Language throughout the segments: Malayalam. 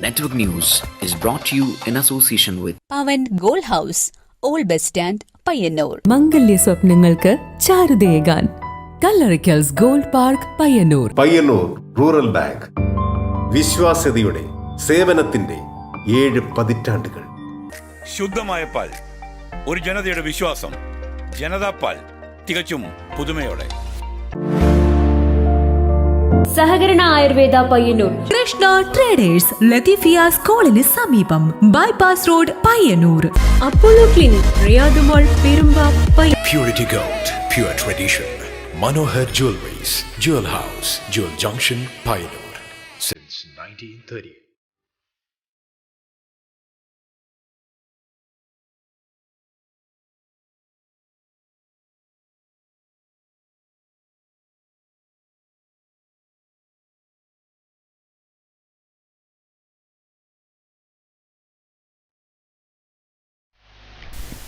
Network News is brought to you in association with Pavan Gold House, Old Bus Stand, Payyanur. മംഗല്യ സ്വപ്നങ്ങൾക്ക് ചാരുതയേകാൻ Kallarickals gold park Payyanur. Payyanur rural bank വിശ്വാസ്യതയുടെ സേവനത്തിന്റെ 7 പതിറ്റാണ്ടുകൾ. ശുദ്ധമായ പാൽ, ഒരു ജനതയുടെ വിശ്വാസം. ജനതാ പാൽ, തികച്ചും പുതുമയോടെ. സഹകരണ ആയുർവേദ പയ്യന്നൂർ. കൃഷ്ണ ട്രേഡേഴ്സ് ലത്തീഫിയ സ്കൂളിന് സമീപം, bypass road, Payyanur. Apollo clinic, Riyadh mall, Perumba, Purity Gold, pure tradition. Manohar Jewelries, Jewel House, Jewel Junction, Payyanur since 1930.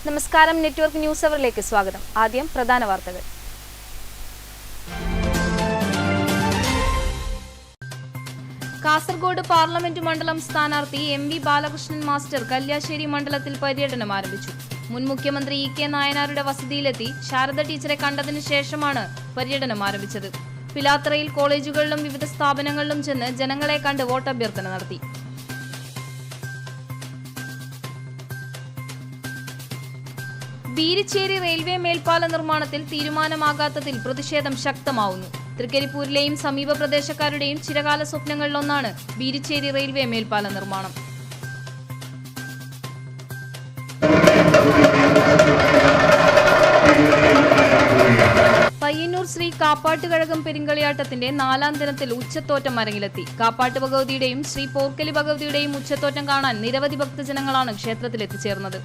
നമസ്കാരം, നെറ്റ്വർക്ക് ന്യൂസ് അവറിലേക്ക് സ്വാഗതം. ആദ്യം പ്രധാന വാർത്തകൾ. കാസർഗോഡ് പാർലമെന്റ് മണ്ഡലം സ്ഥാനാർത്ഥി MV ബാലകൃഷ്ണൻ മാസ്റ്റർ കല്യാശ്ശേരി മണ്ഡലത്തിൽ പര്യടനം ആരംഭിച്ചു. മുൻ മുഖ്യമന്ത്രി EK നായനാരുടെ വസതിയിലെത്തി ശാരദ ടീച്ചറെ കണ്ടതിനു ശേഷമാണ് പര്യടനം ആരംഭിച്ചത്. പിലാത്രയിൽ കോളേജുകളിലും വിവിധ സ്ഥാപനങ്ങളിലും ചെന്ന് ജനങ്ങളെ കണ്ട് വോട്ടഭ്യർത്ഥന നടത്തി. ബീരിച്ചേരി റെയിൽവേ മേൽപ്പാല നിർമ്മാണത്തിൽ തീരുമാനമാകാത്തതിൽ പ്രതിഷേധം ശക്തമാവുന്നു. തൃക്കരിപ്പൂരിലെയും സമീപ പ്രദേശക്കാരുടെയും ചിരകാല സ്വപ്നങ്ങളിലൊന്നാണ് ബീരിച്ചേരി റെയിൽവേ മേൽപ്പാല നിർമ്മാണം. പയ്യന്നൂർ ശ്രീ കാപ്പാട്ടുകഴകം പെരിങ്കളിയാട്ടത്തിന്റെ 4ാം ദിനത്തിൽ ഉച്ചത്തോറ്റം അരങ്ങിലെത്തി. കാപ്പാട്ട് ഭഗവതിയുടെയും ശ്രീ പോർക്കലി ഭഗവതിയുടെയും ഉച്ചത്തോറ്റം കാണാൻ നിരവധി ഭക്തജനങ്ങളാണ് ക്ഷേത്രത്തിൽ എത്തിച്ചേർന്നത്.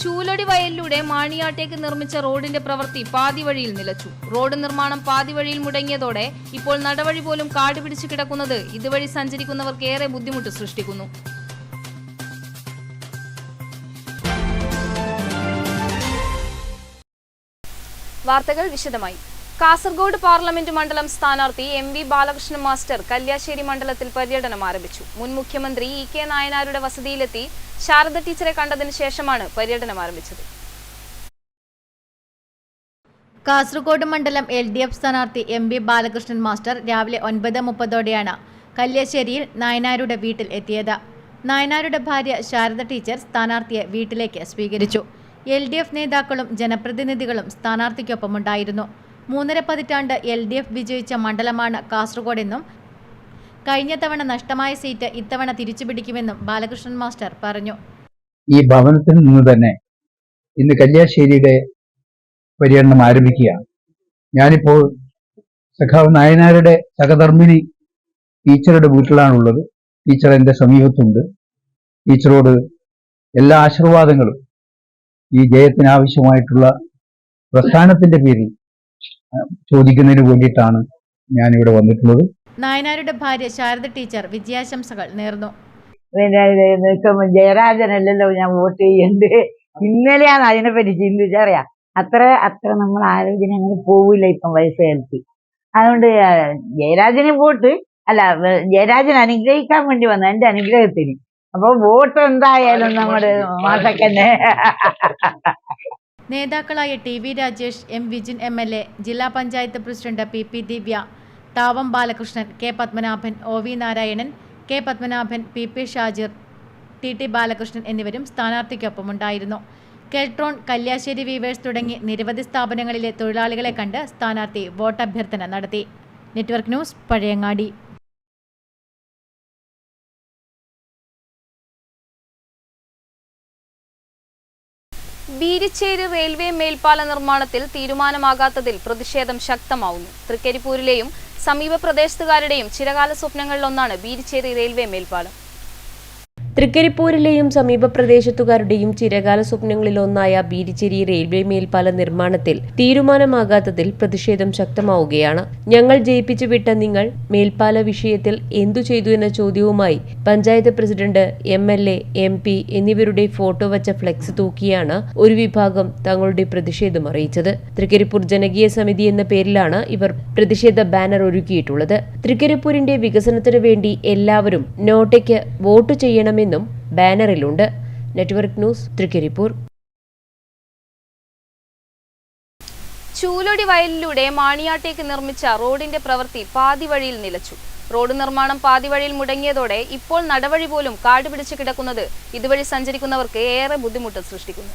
ചൂലടി വയലിലൂടെ മാണിയാട്ടേക്ക് നിർമ്മിച്ച റോഡിന്റെ പ്രവൃത്തി പാതിവഴിയിൽ നിലച്ചു. റോഡ് നിർമ്മാണം പാതിവഴിയിൽ മുടങ്ങിയതോടെ ഇപ്പോൾ നടവഴി പോലും കാട് പിടിച്ചു കിടക്കുന്നത് ഇതുവഴി സഞ്ചരിക്കുന്നവർക്ക് ഏറെ ബുദ്ധിമുട്ട് സൃഷ്ടിക്കുന്നു. വാർത്തകൾ വിശദമായി. കാസർഗോഡ് പാർലമെന്റ് മണ്ഡലം സ്ഥാനാർത്ഥി MV ബാലകൃഷ്ണൻ മാസ്റ്റർ കല്യാശ്ശേരി മണ്ഡലത്തിൽ പര്യടനം ആരംഭിച്ചു. മുൻ മുഖ്യമന്ത്രി EK നായനാരുടെ വസതിയിലെത്തി ശാരദ ടീച്ചറെ കണ്ടതിന് ശേഷമാണ് പര്യടനം ആരംഭിച്ചത്. കാസർഗോഡ് മണ്ഡലം LDF സ്ഥാനാർത്ഥി MV ബാലകൃഷ്ണൻ മാസ്റ്റർ രാവിലെ 9:30ഓടെയാണ് കല്യാശ്ശേരിയിൽ നായനാരുടെ വീട്ടിൽ എത്തിയത്. നായനാരുടെ ഭാര്യ ശാരദ ടീച്ചർ സ്ഥാനാർത്ഥിയെ വീട്ടിലേക്ക് സ്വീകരിച്ചു. LDF നേതാക്കളും ജനപ്രതിനിധികളും സ്ഥാനാർത്ഥിക്കൊപ്പമുണ്ടായിരുന്നു. 3.5 പതിറ്റാണ്ട് LDF വിജയിച്ച മണ്ഡലമാണ് കാസർഗോഡെന്നും കഴിഞ്ഞ തവണ നഷ്ടമായ സീറ്റ് ഇത്തവണ തിരിച്ചുപിടിക്കുമെന്നും ബാലകൃഷ്ണൻ മാസ്റ്റർ പറഞ്ഞു. ഈ ഭവനത്തിൽ നിന്ന് തന്നെ ഇന്ന് കല്യാശ്ശേരിയുടെ പര്യടനം ആരംഭിക്കുകയാണ്. ഞാനിപ്പോൾ സഖാവ് നായനാരുടെ സഹധർമ്മിണി ടീച്ചറുടെ വീട്ടിലാണുള്ളത്. ടീച്ചർ എൻ്റെ സമീപത്തുണ്ട്. ടീച്ചറോട് എല്ലാ ആശീർവാദങ്ങളും ഈ ജയത്തിനാവശ്യമായിട്ടുള്ള പ്രസ്ഥാനത്തിന്റെ പേരിൽ ചോദിക്കുന്നതിന് വേണ്ടിയിട്ടാണ് ഞാനിവിടെ വന്നിട്ടുള്ളത്. നായനാരുടെ ഭാര്യ ശാരദ ടീച്ചർ വിജയാശംസകൾ നേർന്നു. ജയരാജനല്ലല്ലോ ഞാൻ വോട്ട് ചെയ്യണ്ട്. ഇന്നലെയാണ് അതിനെപ്പറ്റി ചിന്തിച്ചറിയാം. അത്ര നമ്മൾ ആലോചന അങ്ങനെ പോവില്ല ഇപ്പം വയസ്സുകാലത്ത്. അതുകൊണ്ട് ജയരാജന് വോട്ട് അല്ല, ജയരാജൻ അനുഗ്രഹിക്കാൻ വേണ്ടി വന്നു, എന്റെ അനുഗ്രഹത്തിന്. അപ്പൊ വോട്ട് എന്തായാലും നമ്മുടെ മാസക്കന്നെ. നേതാക്കളായ TV Rajesh, M Vijin MLA, ജില്ലാ panchayat president PP Divya, Thavam Balakrishnan, K Padmanabhan, OV Narayanan, K Padmanabhan, PP Shajir, TT Balakrishnan എന്നിവരും സ്ഥാനാർത്ഥിക്കൊപ്പമുണ്ടായിരുന്നു. കെൽട്രോൺ, കല്യാശ്ശേരി വീവേഴ്സ് തുടങ്ങി നിരവധി സ്ഥാപനങ്ങളിലെ തൊഴിലാളികളെ കണ്ട് സ്ഥാനാർത്ഥി വോട്ടഭ്യർത്ഥന നടത്തി. Network news, Pazhayangadi. Beericheri railway മേൽപ്പാല നിർമ്മാണത്തിൽ തീരുമാനമാകാത്തതിൽ പ്രതിഷേധം ശക്തമാവുന്നു. തൃക്കരിപ്പൂരിലെയും സമീപ പ്രദേശത്തുകാരുടെയും ചിരകാല സ്വപ്നങ്ങളിലൊന്നാണ് ബീരിച്ചേരി റെയിൽവേ മേൽപ്പാലം. തൃക്കരിപ്പൂരിലെയും സമീപ പ്രദേശത്തുകാരുടെയും ചിരകാല സ്വപ്നങ്ങളിലൊന്നായ ബീരിച്ചേരി റെയിൽവേ മേൽപ്പാല നിർമ്മാണത്തിൽ തീരുമാനമാകാത്തതിൽ പ്രതിഷേധം ശക്തമാവുകയാണ്. ഞങ്ങൾ ജയിപ്പിച്ചു വിട്ട നിങ്ങൾ മേൽപ്പാല വിഷയത്തിൽ എന്തു ചെയ്തു എന്ന ചോദ്യവുമായി പഞ്ചായത്ത് പ്രസിഡന്റ്, MLA, MP എന്നിവരുടെ ഫോട്ടോ വച്ച ഫ്ലെക്സ് തൂക്കിയാണ് ഒരു വിഭാഗം തങ്ങളുടെ പ്രതിഷേധം അറിയിച്ചത്. തൃക്കരിപ്പൂർ ജനകീയ സമിതി എന്ന പേരിലാണ് ഇവർ പ്രതിഷേധ ബാനർ ഒരുക്കിയിട്ടുള്ളത്. തൃക്കരിപ്പൂരിന്റെ വികസനത്തിനു വേണ്ടി എല്ലാവരും നോട്ടയ്ക്ക് വോട്ട് ചെയ്യണമെന്നും ബാനറിലുണ്ട്. Network news, Trikaripur. ചൂലൊടി വയലിലൂടെ മാണിയാട്ടേക്ക് നിർമ്മിച്ച റോഡിന്റെ പ്രവൃത്തി പാതി വഴിയിൽ നിലച്ചു. റോഡ് നിർമ്മാണം പാതി വഴിയിൽ മുടങ്ങിയതോടെ ഇപ്പോൾ നടവഴി പോലും കാടുപിടിച്ച് കിടക്കുന്നത് ഇതുവഴി സഞ്ചരിക്കുന്നവർക്ക് ഏറെ ബുദ്ധിമുട്ട് സൃഷ്ടിക്കുന്നു.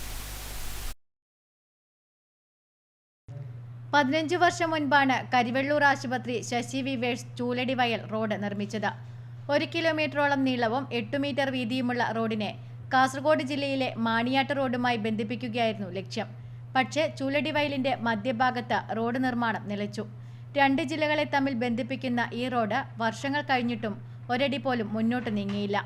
15 വർഷം മുൻപാണ് കരിവെള്ളൂർ ആശുപത്രി ശശി വിവേഴ്സ് ചൂലടി വയൽ റോഡ് നിർമ്മിച്ചത്. 1 കിലോമീറ്ററോളം നീളവും 8 മീറ്റർ വീതിയുമുള്ള റോഡിനെ കാസർഗോഡ് ജില്ലയിലെ മാണിയാട്ട് റോഡുമായി ബന്ധിപ്പിക്കുകയായിരുന്നു ലക്ഷ്യം. പക്ഷേ ചൂലടി വയലിന്റെ മധ്യഭാഗത്ത് റോഡ് നിർമ്മാണം നിലച്ചു. 2 ജില്ലകളെ തമ്മിൽ ബന്ധിപ്പിക്കുന്ന ഈ റോഡ് വർഷങ്ങൾ കഴിഞ്ഞിട്ടും ഒരടി പോലും മുന്നോട്ട് നീങ്ങിയില്ല.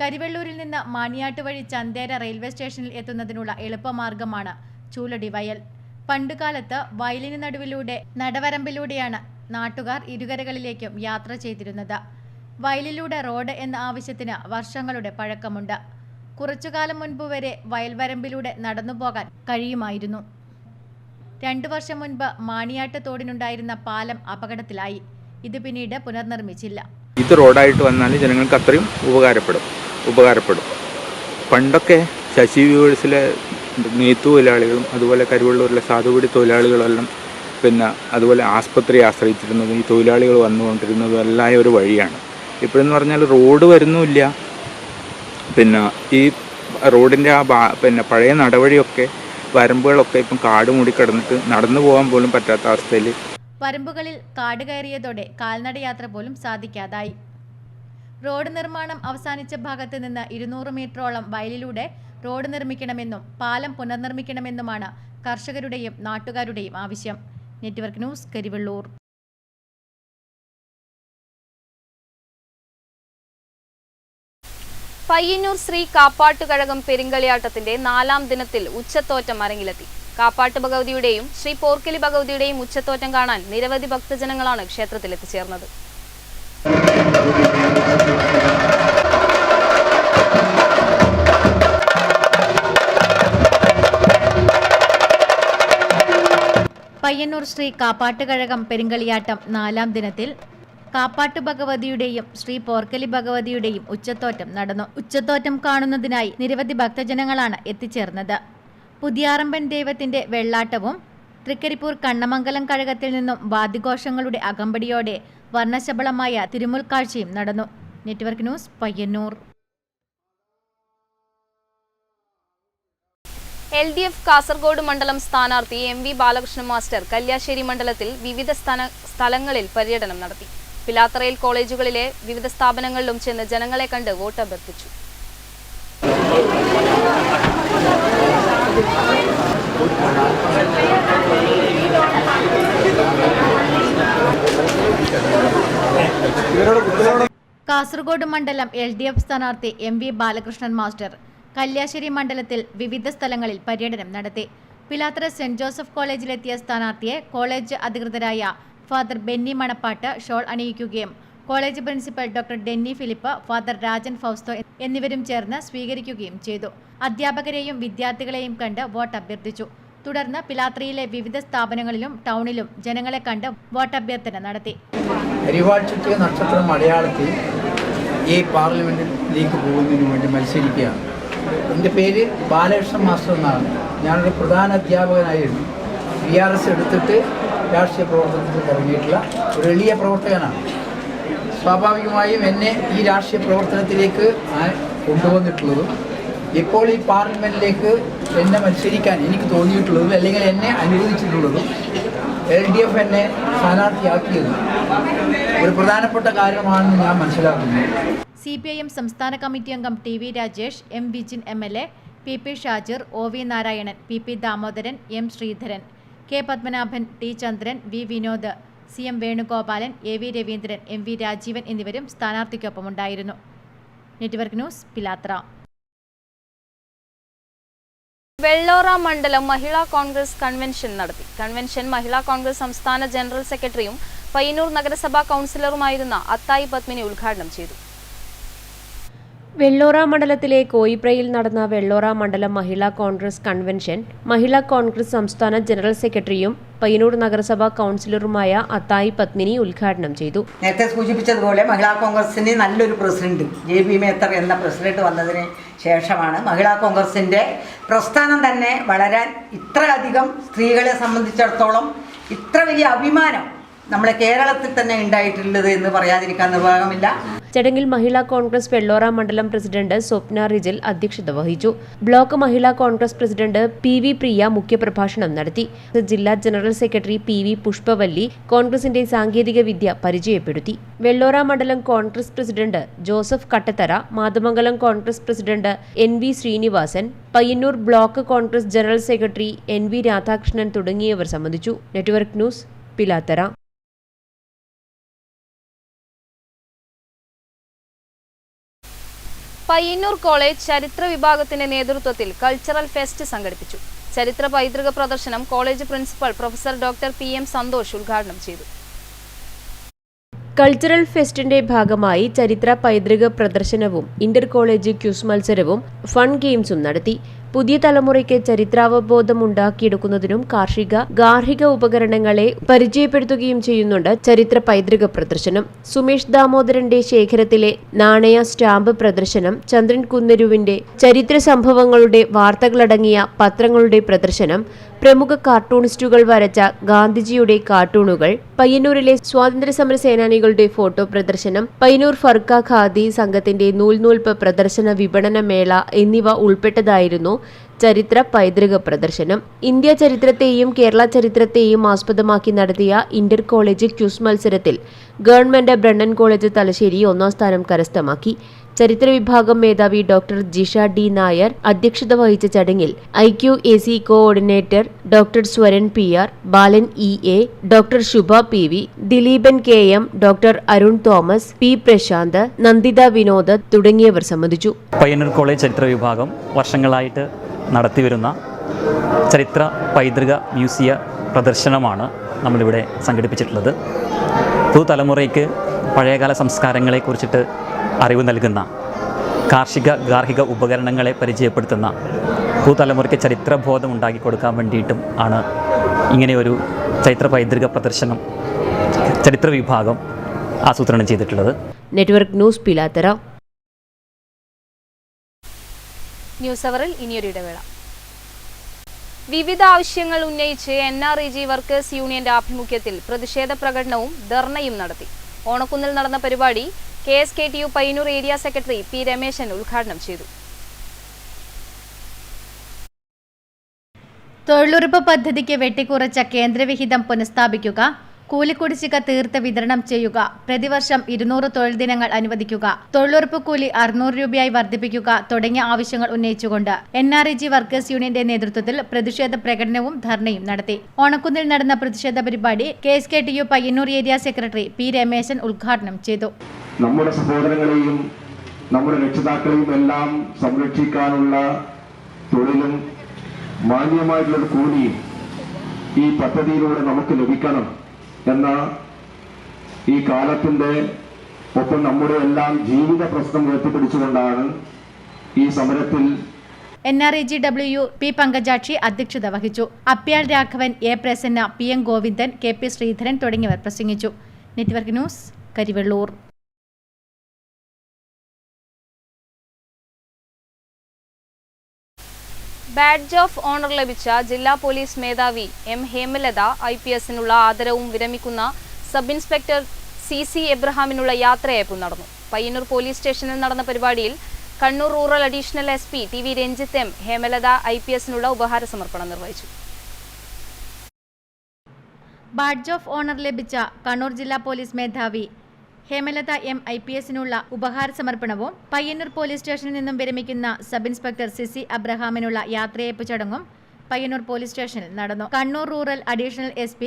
കരിവെള്ളൂരിൽ നിന്ന് മാണിയാട്ട് വഴി ചന്തേര റെയിൽവേ സ്റ്റേഷനിൽ എത്തുന്നതിനുള്ള എളുപ്പമാർഗമാണ് ചൂലടി വയൽ. പണ്ടുകാലത്ത് വയലിന് നടുവിലൂടെ നടവരമ്പിലൂടെയാണ് നാട്ടുകാർ ഇരുകരകളിലേക്കും യാത്ര ചെയ്തിരുന്നത്. വയലിലൂടെ റോഡ് എന്ന ആവശ്യത്തിന് വർഷങ്ങളുടെ പഴക്കമുണ്ട്. കുറച്ചുകാലം മുൻപ് വരെ വയൽവരമ്പിലൂടെ നടന്നുപോകാൻ കഴിയുമായിരുന്നു. 2 വർഷം മുൻപ് മാണിയാട്ട് തോടിനുണ്ടായിരുന്ന പാലം അപകടത്തിലായി. ഇത് പിന്നീട് പുനർനിർമ്മിച്ചില്ല. ഇത് റോഡായിട്ട് വന്നാൽ ജനങ്ങൾക്ക് അത്രയും ഉപകാരപ്പെടും. പണ്ടൊക്കെ ശശി വ്യൂവേഴ്സിലെ നെയ്ത്തു തൊഴിലാളികളും അതുപോലെ കരുവള്ളൂരിലെ സാധുപിടി തൊഴിലാളികളെല്ലാം അതുപോലെ ആസ്പത്രി ആശ്രയിച്ചിരുന്നതും ഈ തൊഴിലാളികൾ വന്നുകൊണ്ടിരുന്നതും എല്ലാം ഒരു വഴിയാണ്. ഇപ്പോഴെന്ന് പറഞ്ഞാൽ റോഡ് വരുന്നുമില്ല. ഈ റോഡിൻ്റെ പഴയ നടവഴിയൊക്കെ വരമ്പുകളൊക്കെ ഇപ്പം കാട് മൂടിക്കിടന്നിട്ട് നടന്നു പോകാൻ പോലും പറ്റാത്ത അവസ്ഥയിൽ വരമ്പുകളിൽ കാട് കയറിയതോടെ കാൽനടയാത്ര പോലും സാധിക്കാതായി. റോഡ് നിർമ്മാണം അവസാനിച്ച ഭാഗത്ത് നിന്ന് 200 മീറ്ററോളം വയലിലൂടെ റോഡ് നിർമ്മിക്കണമെന്നും പാലം പുനർനിർമ്മിക്കണമെന്നുമാണ് കർഷകരുടെയും നാട്ടുകാരുടെയും ആവശ്യം. Network news, Karivellur. പയ്യന്നൂർ ശ്രീ കാപ്പാട്ടുകഴകം പെരുങ്കളിയാട്ടത്തിന്റെ 4ാം ദിനത്തിൽ ഉച്ചത്തോറ്റം അരങ്ങിലെത്തി. കാപ്പാട്ട് ഭഗവതിയുടെയും ശ്രീ പോർക്കലി ഭഗവതിയുടെയും ഉച്ചത്തോറ്റം കാണാൻ നിരവധി ഭക്തജനങ്ങളാണ് ക്ഷേത്രത്തിൽ എത്തിച്ചേർന്നത്. പയ്യന്നൂർ ശ്രീ കാപ്പാട്ടുകഴകം പെരുങ്കളിയാട്ടം 4ാം ദിനത്തിൽ കാപ്പാട്ടു ഭഗവതിയുടെയും ശ്രീ പോർക്കലി ഭഗവതിയുടെയും ഉച്ചത്തോറ്റം നടന്നു. ഉച്ചത്തോറ്റം കാണുന്നതിനായി നിരവധി ഭക്തജനങ്ങളാണ് എത്തിച്ചേർന്നത്. പുതിയാറമ്പൻ ദൈവത്തിന്റെ വെള്ളാട്ടവും തൃക്കരിപ്പൂർ കണ്ണമംഗലം കഴകത്തിൽ നിന്നും വാദ്യഘോഷങ്ങളുടെ അകമ്പടിയോടെ വർണ്ണശബളമായ തിരുമുൽക്കാഴ്ചയും നടന്നു. Network news, Payyanur. LDF Kasaragod മണ്ഡലം സ്ഥാനാർത്ഥി MV ബാലകൃഷ്ണൻ മാസ്റ്റർ കല്യാശ്ശേരി മണ്ഡലത്തിൽ വിവിധ സ്ഥലങ്ങളിൽ പര്യടനം നടത്തി. പിലാത്തറയിൽ കോളേജുകളിലെ വിവിധ സ്ഥാപനങ്ങളിലും ചെന്ന് ജനങ്ങളെ കണ്ട് വോട്ട് അഭ്യർത്ഥിച്ചു. കാസർഗോഡ് മണ്ഡലം LDF സ്ഥാനാർത്ഥി MV ബാലകൃഷ്ണൻ മാസ്റ്റർ കല്യാശ്ശേരി മണ്ഡലത്തിൽ വിവിധ സ്ഥലങ്ങളിൽ പര്യടനം നടത്തി. പിലാത്തറ സെന്റ് ജോസഫ് കോളേജിലെത്തിയ സ്ഥാനാർത്ഥിയെ കോളേജ് അധികൃതരായ ഫാദർ ബെന്നി മണപ്പാട്ട് ഷോൾ അണിയിക്കുകയും college principal doctor Denny Philip, father Rajan Fausto എന്നിവരും ചേർന്ന് സ്വീകരിക്കുകയും ചെയ്തു. അധ്യാപകരെയും വിദ്യാർത്ഥികളെയും കണ്ട് വോട്ട് അഭ്യർത്ഥിച്ചു. തുടർന്ന് പിലാത്രയിലെ വിവിധ സ്ഥാപനങ്ങളിലും ടൗണിലും ജനങ്ങളെ കണ്ട് വോട്ടഭ്യർത്ഥന നടത്തി. അരിവാഴ്ചയ്ക്ക് നക്ഷത്രം മലയാളത്തിൽ ഈ പാർലമെന്റിലേക്ക് പോകുന്നതിന് വേണ്ടി മത്സരിക്കുകയാണ്. എൻ്റെ പേര് ബാലകൃഷ്ണൻ മാസ്റ്റർ എന്നാണ്. ഞാനൊരു പ്രധാന അധ്യാപകനായിരുന്നു. PRS എടുത്തിട്ട് രാഷ്ട്രീയ പ്രവർത്തനത്തിൽ ഇറങ്ങിയിട്ടുള്ള ഒരു എളിയ പ്രവർത്തകനാണ്. സ്വാഭാവികമായും എന്നെ ഈ രാഷ്ട്രീയ പ്രവർത്തനത്തിലേക്ക് കൊണ്ടുവന്നിട്ടുള്ളതും ഇപ്പോൾ ഈ പാർലമെൻറ്റിലേക്ക് എന്നെ മത്സരിക്കാൻ എനിക്ക് തോന്നിയിട്ടുള്ളതും അല്ലെങ്കിൽ എന്നെ അനുവദിച്ചിട്ടുള്ളതും LDF എന്നെ സ്ഥാനാർത്ഥിയാക്കിയതും ഒരു പ്രധാനപ്പെട്ട കാര്യമാണെന്ന് ഞാൻ മനസ്സിലാക്കുന്നു. CPIM സംസ്ഥാന കമ്മിറ്റി അംഗം TV Rajesh, M Vijin MLA, PP Shajir, OV Narayanan, PP Damodaran, M Sreedharan, K Padmanabhan, T ചന്ദ്രൻ, V Vinod, CM Venugopalan, AV Raveendran, MV Rajeevan എന്നിവരും സ്ഥാനാർത്ഥിക്കൊപ്പമുണ്ടായിരുന്നു. Network news Pilathara. വെള്ളോറ മണ്ഡലം മഹിളാ കോൺഗ്രസ് കൺവെൻഷൻ നടത്തി. കൺവെൻഷൻ മഹിളാ കോൺഗ്രസ് സംസ്ഥാന ജനറൽ സെക്രട്ടറിയും പയ്യന്നൂർ നഗരസഭാ കൗൺസിലറുമായിരുന്ന അത്തായി പത്മിനി ഉദ്ഘാടനം ചെയ്തു. വെള്ളോറ മണ്ഡലത്തിലെ കോയിപ്രയിൽ നടന്ന വെള്ളോറ മണ്ഡലം Mahila Congress convention Mahila Congress സംസ്ഥാന ജനറൽ സെക്രട്ടറിയും പയ്യന്നൂർ നഗരസഭാ കൗൺസിലറുമായ അത്തായി പത്മിനി ഉദ്ഘാടനം ചെയ്തു. നേരത്തെ സൂചിപ്പിച്ചതുപോലെ മഹിളാ കോൺഗ്രസിന് നല്ലൊരു പ്രസിഡന്റ് JB മേത്തർ എന്ന പ്രസിഡന്റ് വന്നതിന് ശേഷമാണ് മഹിളാ കോൺഗ്രസിൻ്റെ പ്രസ്ഥാനം തന്നെ വളരാൻ ഇത്രയധികം സ്ത്രീകളെ സംബന്ധിച്ചിടത്തോളം ഇത്ര വലിയ അഭിമാനം നമ്മുടെ കേരളത്തിൽ തന്നെ ഉണ്ടായിട്ടുള്ളത് എന്ന് പറയാതിരിക്കാൻ നിർവാഹമില്ല. ചടങ്ങിൽ മഹിളാ കോൺഗ്രസ് വെള്ളോറ മണ്ഡലം പ്രസിഡന്റ് സ്വപ്ന റിജിൽ അധ്യക്ഷത വഹിച്ചു. ബ്ലോക്ക് മഹിളാ കോൺഗ്രസ് പ്രസിഡന്റ് PV പ്രിയ മുഖ്യപ്രഭാഷണം നടത്തി. ജില്ലാ ജനറൽ സെക്രട്ടറി PV പുഷ്പവല്ലി കോൺഗ്രസിന്റെ സാങ്കേതിക വിദ്യ പരിചയപ്പെടുത്തി. വെള്ളോറ മണ്ഡലം Congress president Joseph Kattathara, Mathamangalam Congress president NV Srinivasan, Payyanur block Congress general secretary NV Radhakrishnan തുടങ്ങിയവർ സംബന്ധിച്ചു. Network news Pilathara. Payyanur college ചരിത്ര വിഭാഗത്തിന്റെ നേതൃത്വത്തിൽ കൾച്ചറൽ ഫെസ്റ്റ് സംഘടിപ്പിച്ചു. ചരിത്ര പൈതൃക പ്രദർശനം college principal professor doctor PM Santhosh ഉദ്ഘാടനം ചെയ്തു. കൾച്ചറൽ ഫെസ്റ്റിന്റെ ഭാഗമായി ചരിത്ര പൈതൃക പ്രദർശനവും ഇന്റർ കോളേജ് ക്യൂസ് മത്സരവും ഫൺ ഗെയിംസും നടത്തി. പുതിയ തലമുറയ്ക്ക് ചരിത്രാവബോധം ഉണ്ടാക്കിയെടുക്കുന്നതിനും ഗാർഹിക ഉപകരണങ്ങളെ പരിചയപ്പെടുത്തുകയും ചെയ്യുന്നുണ്ട് ചരിത്ര പൈതൃക പ്രദർശനം. സുമേഷ് ദാമോദരന്റെ ശേഖരത്തിലെ നാണയ സ്റ്റാമ്പ് പ്രദർശനം, ചന്ദ്രൻ കുന്നരുവിന്റെ ചരിത്ര സംഭവങ്ങളുടെ വാർത്തകളടങ്ങിയ പത്രങ്ങളുടെ പ്രദർശനം, പ്രമുഖ കാർട്ടൂണിസ്റ്റുകൾ വരച്ച ഗാന്ധിജിയുടെ കാർട്ടൂണുകൾ, പയ്യന്നൂരിലെ സ്വാതന്ത്ര്യസമര സേനാനികളുടെ ഫോട്ടോ പ്രദർശനം, പയ്യന്നൂർ ഫർക്ക ഖാദി സംഘത്തിന്റെ നൂൽനൂൽപ്പ് പ്രദർശന വിപണന മേള എന്നിവ ഉൾപ്പെട്ടതായിരുന്നു ചരിത്ര പൈതൃക പ്രദർശനം. ഇന്ത്യ ചരിത്രത്തെയും കേരള ചരിത്രത്തെയും ആസ്പദമാക്കി നടത്തിയ ഇന്റർ കോളേജ് ക്യൂസ് മത്സരത്തിൽ ഗവൺമെന്റ് ബ്രണ്ണൻ കോളേജ് തലശ്ശേരി 1ാം സ്ഥാനം കരസ്ഥമാക്കി. ചരിത്ര വിഭാഗം മേധാവി ഡോക്ടർ ജിഷ D നായർ അധ്യക്ഷത വഹിച്ച ചടങ്ങിൽ IQAC coordinator doctor Swaran PR, Balan EA, doctor Shubha PV, Dileepan KM, doctor Arun Thomas, P Prashanth, Nanditha Vinod തുടങ്ങിയവർ സംബന്ധിച്ചു. പയ്യന്നൂർ കോളേജ് ചരിത്ര വിഭാഗം വർഷങ്ങളായിട്ട് നടത്തിവരുന്ന ചരിത്ര പൈതൃക മ്യൂസിയ പ്രദർശനമാണ് നമ്മളിവിടെ സംഘടിപ്പിച്ചിട്ടുള്ളത്. പുതുതലമുറയ്ക്ക് പഴയകാല സംസ്കാരങ്ങളെക്കുറിച്ചിട്ട് അറിവ് നൽകുന്ന, ഗാർഹിക ഉപകരണങ്ങളെ പരിചയപ്പെടുത്തുന്ന, പുതുതലമുറയ്ക്ക് ചരിത്രബോധം ഉണ്ടാക്കി കൊടുക്കാൻ വേണ്ടിയിട്ടും ആണ് ഇങ്ങനെയൊരു ചരിത്ര പൈതൃക പ്രദർശനം ചരിത്ര വിഭാഗം ആസൂത്രണം ചെയ്തിട്ടുള്ളത്. Network news Pilathara. ന്യൂസ് അവറിൽ ഇനിയൊരു ഇടവേള. വിവിധ ആവശ്യങ്ങൾ ഉന്നയിച്ച് NREG വർക്കേഴ്സ് യൂണിയന്റെ ആഭിമുഖ്യത്തിൽ പ്രതിഷേധ പ്രകടനവും ധർണയും നടത്തി. ഓണക്കുന്നിൽ നടന്ന പരിപാടി KSKTU Payyanur area secretary P Rameshan ഉദ്ഘാടനം ചെയ്തു. തൊഴിലുറപ്പ് പദ്ധതിക്ക് വെട്ടിക്കുറച്ച കേന്ദ്രവിഹിതം പുനഃസ്ഥാപിക്കുക, കൂലിക്കുടിശ്ശിക തീർത്ത് വിതരണം ചെയ്യുക, പ്രതിവർഷം 200 തൊഴിൽ ദിനങ്ങൾ അനുവദിക്കുക, തൊഴിലുറപ്പ് കൂലി 600 രൂപയായി വർദ്ധിപ്പിക്കുക തുടങ്ങിയ ആവശ്യങ്ങൾ ഉന്നയിച്ചുകൊണ്ട് NREG വർക്കേഴ്സ് യൂണിയന്റെ നേതൃത്വത്തിൽ പ്രതിഷേധ പ്രകടനവും ധർണയും നടത്തി. ഓണക്കുന്നിൽ നടന്ന പ്രതിഷേധ പരിപാടി KSKTU Payyanur area secretary P Rameshan ഉദ്ഘാടനം ചെയ്തു. നമ്മുടെ സഹോദരങ്ങളെയും നമ്മുടെ രക്ഷിതാക്കളെയും എല്ലാം സംരക്ഷിക്കാനുള്ള തൊഴിലും മാന്യമായിട്ടുള്ള കൂലിയും ഈ പദ്ധതിയിലൂടെ നമുക്ക് ലഭിക്കണം എന്ന ഈ കാലത്തിന്റെ ഒപ്പം നമ്മുടെ എല്ലാം ജീവിത പ്രശ്നം ഉയർത്തിപ്പിടിച്ചുകൊണ്ടാണ് ഈ സമരത്തിൽ NREGW P പങ്കജാക്ഷി അധ്യക്ഷത വഹിച്ചു. അപ്യാൽ Raghavan, A Prasanna, PM Govindan, KP Sreedharan തുടങ്ങിയവർ പ്രസംഗിച്ചു. Network news Karivellur. Badge of honour ലഭിച്ച ജില്ലാ പോലീസ് മേധാവി M ഹേമലത IPSനുള്ള ആദരവും വിരമിക്കുന്ന സബ് ഇൻസ്പെക്ടർ CC എബ്രഹാമിനുള്ള യാത്രയയപ്പും നടന്നു. പയ്യന്നൂർ പോലീസ് സ്റ്റേഷനിൽ നടന്ന പരിപാടിയിൽ Kannur rural additional SP TV Ranjith M Hemalatha IPSനുള്ള ഉപഹാര സമർപ്പണം നിർവഹിച്ചു. ബാഡ്ജ് ഓഫ് ഓണർ ലഭിച്ച കണ്ണൂർ ജില്ലാ പോലീസ് മേധാവി ഹേമലത M IPSനുള്ള ഉപഹാര സമർപ്പണവും പയ്യന്നൂർ പോലീസ് സ്റ്റേഷനിൽ നിന്നും വിരമിക്കുന്ന സബ് ഇൻസ്പെക്ടർ CC അബ്രഹാമിനുള്ള യാത്രയയപ്പ് ചടങ്ങും പയ്യന്നൂർ പോലീസ് സ്റ്റേഷനിൽ നടന്നു. Kannur rural additional SP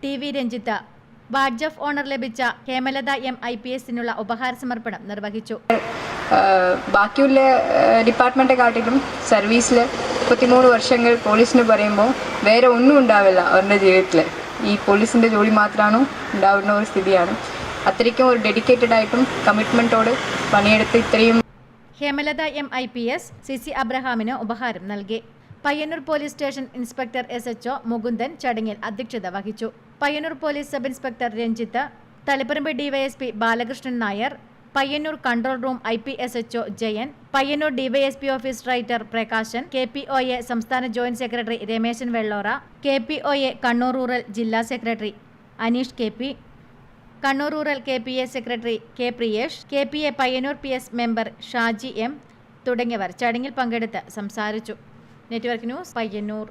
TV Ranjith badge of honour ലഭിച്ച ഹേമലത M IPSനുള്ള ഉപഹാര സമർപ്പണം നിർവഹിച്ചു. ബാക്കിയുള്ള ഡിപ്പാർട്ട്മെൻറ്റെക്കാട്ടിലും സർവീസിൽ 33 വർഷങ്ങൾ പോലീസിന് പറയുമ്പോൾ വേറെ ഒന്നും ഉണ്ടാവില്ല അവരുടെ ജീവിതത്തിൽ. ഈ പോലീസിൻ്റെ ജോലി മാത്രമാണ് ഉണ്ടാവുന്ന ഒരു സ്ഥിതിയാണ്. അത്രയ്ക്കും ഒരു ഡെഡിക്കേറ്റഡ് ആയിട്ടും കമ്മിറ്റ്മെൻറ്റോട് പണിയെടുത്ത് ഇത്രയും. ഹേമലത എം IPS CC അബ്രഹാമിന് ഉപഹാരം നൽകി. Payyanur police station inspector SHO Mukundan ചടങ്ങിൽ അധ്യക്ഷത വഹിച്ചു. Payyanur police sub inspector Ranjith, Taliparamba DYSP Balakrishnan Nair, Payyanur control room IPSHO Jayan, Payyanur DYSP office writer Prakashan, KPOA സംസ്ഥാന joint secretary Rameshan Vellora, KPOA Kannur rural ജില്ലാ secretary Aneesh KP, Kannur rural KPA secretary K Priyesh, KPA Payyanur PS member Shaji M തുടങ്ങിയവർ ചടങ്ങിൽ പങ്കെടുത്ത് സംസാരിച്ചു. Network news, Payyanur.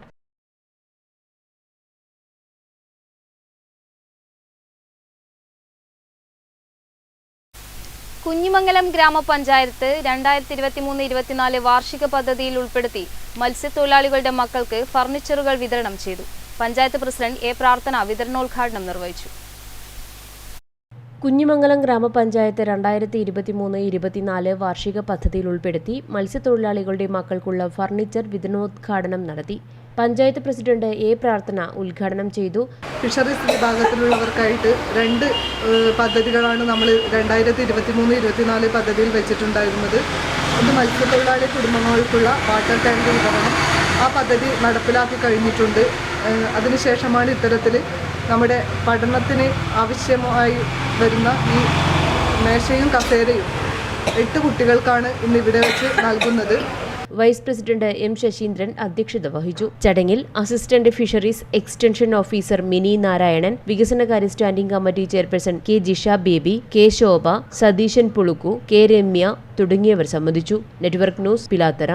കുഞ്ഞിമംഗലം ഗ്രാമപഞ്ചായത്ത് 2023-24 വാർഷിക പദ്ധതിയിൽ ഉൾപ്പെടുത്തി മത്സ്യത്തൊഴിലാളികളുടെ മക്കൾക്ക് ഫർണിച്ചറുകൾ വിതരണം ചെയ്തു. പഞ്ചായത്ത് പ്രസിഡന്റ് A പ്രാർത്ഥന വിതരണോദ്ഘാടനം നിർവഹിച്ചു. കുഞ്ഞിമംഗലം ഗ്രാമപഞ്ചായത്ത് 2023-24 വാർഷിക പദ്ധതിയിൽ ഉൾപ്പെടുത്തി മത്സ്യത്തൊഴിലാളികളുടെ മക്കൾക്കുള്ള ഫർണിച്ചർ വിതരണോദ്ഘാടനം നടത്തി. പഞ്ചായത്ത് പ്രസിഡന്റ് A പ്രാർത്ഥന ഉദ്ഘാടനം ചെയ്തു. ഫിഷറീസ് വിഭാഗത്തിലുള്ളവർക്കായിട്ട് 2 പദ്ധതികളാണ് നമ്മൾ 2023-24 പദ്ധതിയിൽ വെച്ചിട്ടുണ്ടായിരുന്നത്. ഒന്ന് മത്സ്യത്തൊഴിലാളി കുടുംബങ്ങൾക്കുള്ള വാട്ടർ ടാങ്ക് വിതരണം. ആ പദ്ധതി നടപ്പിലാക്കി കഴിഞ്ഞിട്ടുണ്ട്. അതിനുശേഷമാണ് ഇത്തരത്തിൽ നമ്മുടെ പഠനത്തിന് ആവശ്യമായി വരുന്ന ഈ മേശയും കസേരയും 8 കുട്ടികൾക്കാണ് ഇന്ന് ഇവിടെ വെച്ച് നൽകുന്നത്. വൈസ് പ്രസിഡന്റ് M ശശീന്ദ്രൻ അധ്യക്ഷത വഹിച്ചു. ചടങ്ങിൽ assistant fisheries extension officer Mini Narayanan, വികസനകാര്യ standing committee chairperson K Jisha Baby, K Shobha, Satheeshan Pulukku, K Ramya തുടങ്ങിയവർ സംബന്ധിച്ചു. Network news, Pilathara.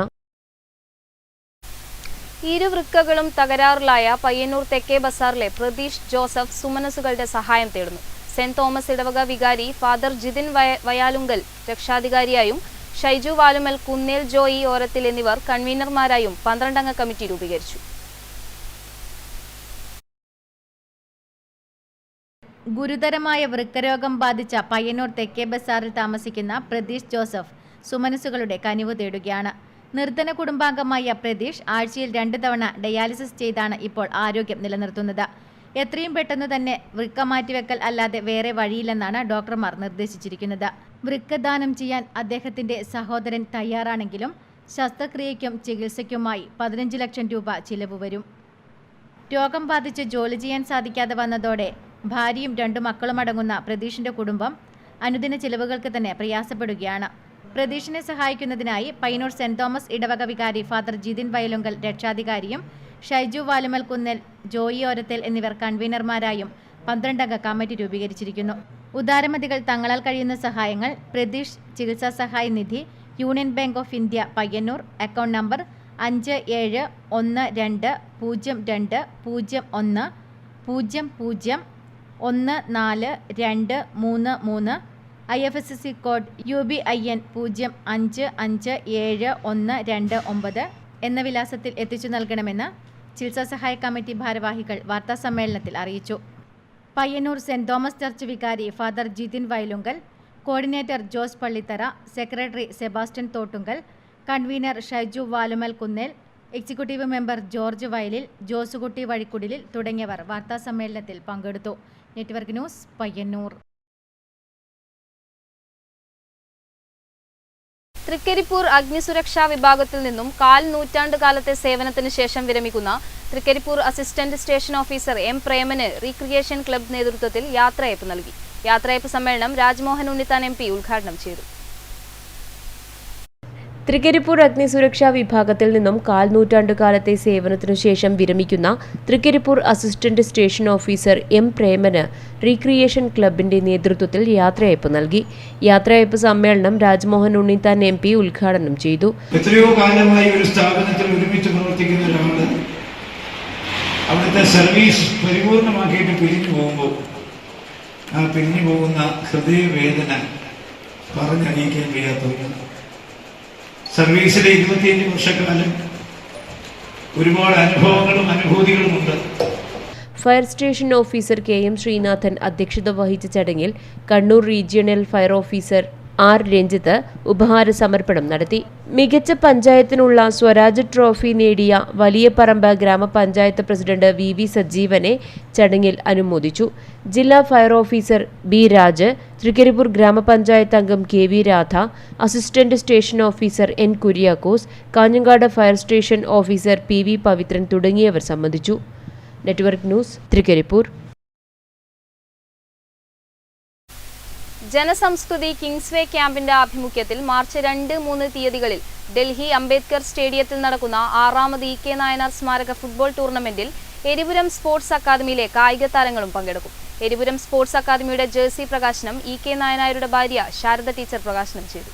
ഇരുവൃക്കകളും തകരാറിലായ പയ്യന്നൂർ തെക്കേ ബസാറിലെ പ്രതീഷ് ജോസഫ് സുമനസുകളുടെ സഹായം തേടുന്നു. സെന്റ് തോമസ് ഇടവക വികാരി ഫാദർ ജിതിൻ വയാലുങ്കൽ രക്ഷാധികാരിയായും ഷൈജു വാലുമൽ, കുന്നേൽ ജോയി ഓരത്തിൽ എന്നിവർ കൺവീനർമാരായും 12-അംഗ കമ്മിറ്റി രൂപീകരിച്ചു. ഗുരുതരമായ വൃക്കരോഗം ബാധിച്ച പയ്യന്നൂർ തെക്കേ ബസാറിൽ താമസിക്കുന്ന പ്രതീഷ് ജോസഫ് സുമനസുകളുടെ കനിവ് തേടുകയാണ്. നിർധന കുടുംബാംഗമായ പ്രതീഷ് ആഴ്ചയിൽ 2 തവണ ഡയാലിസിസ് ചെയ്താണ് ഇപ്പോൾ ആരോഗ്യം നിലനിർത്തുന്നത്. എത്രയും പെട്ടെന്ന് തന്നെ വൃക്ക മാറ്റിവെക്കൽ അല്ലാതെ വേറെ വഴിയില്ലെന്നാണ് ഡോക്ടർമാർ നിർദ്ദേശിച്ചിരിക്കുന്നത്. വൃക്കദാനം ചെയ്യാൻ അദ്ദേഹത്തിന്റെ സഹോദരൻ തയ്യാറാണെങ്കിലും ശസ്ത്രക്രിയയ്ക്കും ചികിത്സയ്ക്കുമായി 15 ലക്ഷം രൂപ ചിലവ് വരും. രോഗം ബാധിച്ച് ജോലി ചെയ്യാൻ സാധിക്കാതെ വന്നതോടെ ഭാര്യയും 2 മക്കളും അടങ്ങുന്ന പ്രതീഷിന്റെ കുടുംബം അനുദിന ചിലവുകൾക്ക് തന്നെ പ്രയാസപ്പെടുകയാണ്. പ്രതീഷിനെ സഹായിക്കുന്നതിനായി പയ്യന്നൂർ സെന്റ് തോമസ് ഇടവക വികാരി ഫാദർ ജിതിൻ വയലുങ്കൽ രക്ഷാധികാരിയും ഷൈജു വാലുമൽ, കുന്നേൽ ജോയി ഓരത്തിൽ എന്നിവർ കൺവീനർമാരായും 12-അംഗ കമ്മിറ്റി രൂപീകരിച്ചിരിക്കുന്നു. ഉദാരമതികൾ തങ്ങളാൽ കഴിയുന്ന സഹായങ്ങൾ പ്രതീഷ് ചികിത്സാ സഹായ നിധി, union bank of India Payyanur, account number 5712001433, IFSC code UBIN 05571229 എന്ന വിലാസത്തിൽ എത്തിച്ചു നൽകണമെന്ന് ചികിത്സാ സഹായ കമ്മിറ്റി ഭാരവാഹികൾ വാർത്താസമ്മേളനത്തിൽ അറിയിച്ചു. പയ്യന്നൂർ സെന്റ് തോമസ് ചർച്ച് വികാരി father Jithin Vayalunkal, coordinator Jose Pallithara, secretary Sebastian Thottunkal, convener Shaiju Valumal Kunnel, executive member George Vayalil, Josekutty Vazhikkudilil തുടങ്ങിയവർ വാർത്താസമ്മേളനത്തിൽ പങ്കെടുത്തു. Network news, Payyanur. തൃക്കരിപ്പൂർ അഗ്നിസുരക്ഷാ വിഭാഗത്തിൽ നിന്നും 1/4 നൂറ്റാണ്ട് കാലത്തെ സേവനത്തിന് ശേഷം വിരമിക്കുന്ന Thrikaripur assistant station officer M പ്രേമന് റീക്രിയേഷൻ ക്ലബ്ബ് നേതൃത്വത്തിൽ യാത്രയയപ്പ് നൽകി. യാത്രയയപ്പ് സമ്മേളനം രാജ്മോഹൻ ഉണ്ണിത്താൻ MP ഉദ്ഘാടനം ചെയ്തു. തൃക്കരിപ്പൂർ അഗ്നിസുരക്ഷാ വിഭാഗത്തിൽ നിന്നും 1/4 നൂറ്റാണ്ട് കാലത്തെ സേവനത്തിനു ശേഷം വിരമിക്കുന്ന Thrikaripur assistant station officer M പ്രേമന് റീക്രിയേഷൻ ക്ലബിന്റെ നേതൃത്വത്തിൽ യാത്രയയപ്പ് നൽകി. യാത്രയയപ്പ് സമ്മേളനം രാജ്മോഹൻ ഉണ്ണിത്താൻ MP ഉദ്ഘാടനം ചെയ്തു. എത്രയോ കാലമായി ഒരു സ്ഥാപനത്തിൽ ഒരുമിച്ച് പ്രവർത്തിക്കുന്ന ഒരാള് അവിടുത്തെ സർവീസ് പരിപൂർണമാക്കിയിട്ട് പിരിഞ്ഞു പോകുമ്പോൾ ആ പിരിഞ്ഞു പോകുന്ന ഹൃദയവേദന പറഞ്ഞറിയിക്കാൻ വയ്യാത്തവരാണ്. സർവീസിലെ 25 വർഷക്കാലം ഒരുപാട് അനുഭവങ്ങളും അനുഭൂതികളുമുണ്ട്. Fire station officer KM Sreenathan അധ്യക്ഷത വഹിച്ച ചടങ്ങിൽ Kannur regional fire officer R Ranjith ഉപഹാര സമർപ്പണം നടത്തി. മികച്ച പഞ്ചായത്തിനുള്ള സ്വരാജ് ട്രോഫി നേടിയ വലിയപറമ്പ് ഗ്രാമപഞ്ചായത്ത് പ്രസിഡന്റ് വി സജീവനെ ചടങ്ങിൽ അനുമോദിച്ചു. ജില്ലാ fire officer B Raj, Thrikaripur ഗ്രാമപഞ്ചായത്ത് അംഗം K Radha, assistant station officer N Kuriakose, Kanhangad fire station officer P Pavithran തുടങ്ങിയവർ സംബന്ധിച്ചു. Network news, Thrikaripur. Janasamskrithi Kingsway ക്യാമ്പിന്റെ ആഭിമുഖ്യത്തിൽ മാർച്ച് 2-3 തീയതികളിൽ ഡൽഹി അംബേദ്കർ സ്റ്റേഡിയത്തിൽ നടക്കുന്ന 6ാമത് ഇ കെ നായനാർ സ്മാരക ഫുട്ബോൾ ടൂർണമെന്റിൽ എരിപുരം സ്പോർട്സ് അക്കാദമിയിലെ കായിക താരങ്ങളും പങ്കെടുക്കും. എരിപുരം സ്പോർട്സ് അക്കാദമിയുടെ ജേഴ്സി പ്രകാശനം ഇ കെ നായനാരുടെ ഭാര്യ ശാരദ ടീച്ചർ പ്രകാശനം ചെയ്തു.